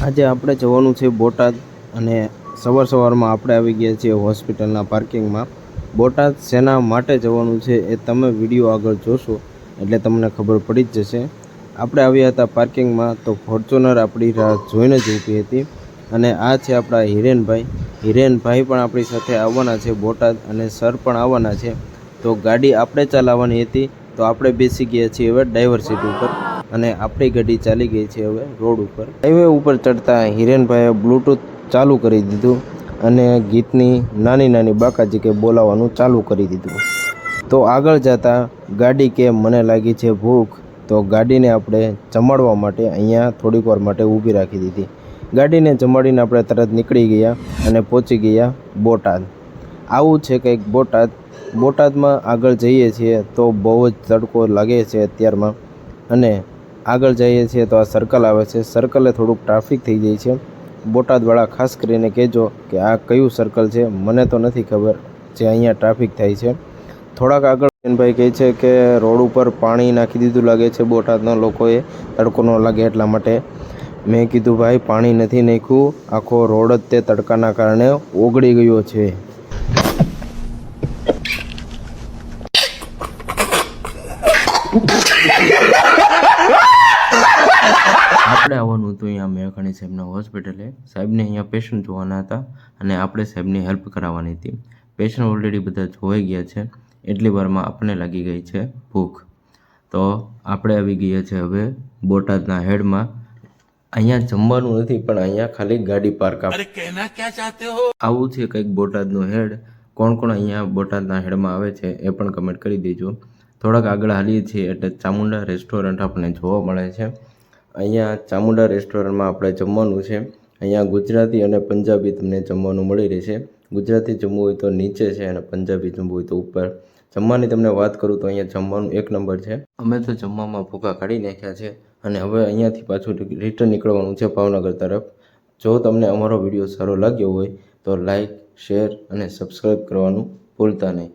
આજે આપણે જવાનું છે બોટાદ અને સવારમાં આપણે આવી ગયા છીએ હોસ્પિટલના પાર્કિંગમાં। બોટાદ શેના માટે જવાનું છે એ તમે વિડીયો આગળ જોશો એટલે તમને ખબર પડી જ જશે। આપણે આવ્યા હતા પાર્કિંગમાં તો ફોર્ચ્યુનર આપણી રાહ જોઈને જ ઊભી હતી અને આ છે આપણા હિરેનભાઈ પણ આપણી સાથે આવવાના છે બોટાદ અને સર પણ આવવાના છે। તો ગાડી આપણે ચલાવવાની હતી તો આપણે બેસી ગયા છીએ હવે ડ્રાઈવર સીટ ઉપર અને આપણી ગાડી ચાલી ગઈ છે હવે રોડ ઉપર। હાઈવે ઉપર ચડતા હિરેનભાઈએ બ્લૂટૂથ ચાલુ કરી દીધું અને ગીતની નાની બાકાજી કે બોલાવવાનું ચાલુ કરી દીધું। તો આગળ જતા ગાડી કે મને લાગી છે ભૂખ, તો ગાડીને આપણે જમાડવા માટે અહીંયા થોડીક વાર માટે ઊભી રાખી દીધી। ગાડીને જમાડીને આપણે તરત નીકળી ગયા અને પહોંચી ગયા બોટાદ। આવું છે કંઈક બોટાદમાં આગળ જઈએ છીએ તો બહુ જ તડકો લાગે છે અત્યારમાં અને આગળ જઈએ છીએ તો આ સર્કલ આવે છે, સર્કલે થોડુંક ટ્રાફિક થઈ જાય છે। બોટાદવાળા ખાસ કરીને કહેજો કે આ કયું સર્કલ છે, મને તો નથી ખબર જે અહીંયા ટ્રાફિક થાય છે। થોડાક આગળ ભાઈ કહે છે કે રોડ ઉપર પાણી નાખી દીધું લાગે છે બોટાદના લોકોએ, તડકો ન લાગે એટલા માટે। મેં કીધું ભાઈ પાણી નથી નાખ્યું, આખો રોડ જ તે તડકાના કારણે ઓગળી ગયો છે। આપણે આવવાનું હતું અહીંયા મેઘાણી સાહેબના હોસ્પિટલે। સાહેબને અહીંયા પેશન્ટ જોવાના હતા અને આપણે સાહેબની હેલ્પ કરાવવાની હતી। પેશન્ટ ઓલરેડી બધા જોવાઈ ગયા છે, એટલી વારમાં આપણને લાગી ગઈ છે ભૂખ। તો આપણે આવી ગયા છે હવે બોટાદના હેડમાં। અહીંયા જમવાનું નથી પણ અહીંયા ખાલી ગાડી પાર્ક આવું છે કંઈક બોટાદનું હેડ। કોણ અહીંયા બોટાદના હેડમાં આવે છે એ પણ કમેન્ટ કરી દેજો। થોડાક આગળ હાલીએ છીએ એટલે ચામુંડા રેસ્ટોરન્ટ આપણને જોવા મળે છે। અહીંયા ચામુંડા રેસ્ટોરન્ટમાં આપણે જમવાનું છે। અહીંયા ગુજરાતી અને પંજાબી તમને જમવાનું મળી રહેશે। ગુજરાતી જમવું હોય તો નીચે છે અને પંજાબી જમવું હોય તો ઉપર। જમવાની તમને વાત કરું તો અહીંયા જમવાનું એક નંબર છે। અમે તો જમવામાં ભૂકા કાઢી નાખ્યા છે અને હવે અહીંયાથી પાછું રિટર્ન નીકળવાનું છે ભાવનગર તરફ। જો તમને અમારો વિડીયો સારો લાગ્યો હોય તો લાઈક, શેર અને સબસ્ક્રાઈબ કરવાનું ભૂલતા નહીં।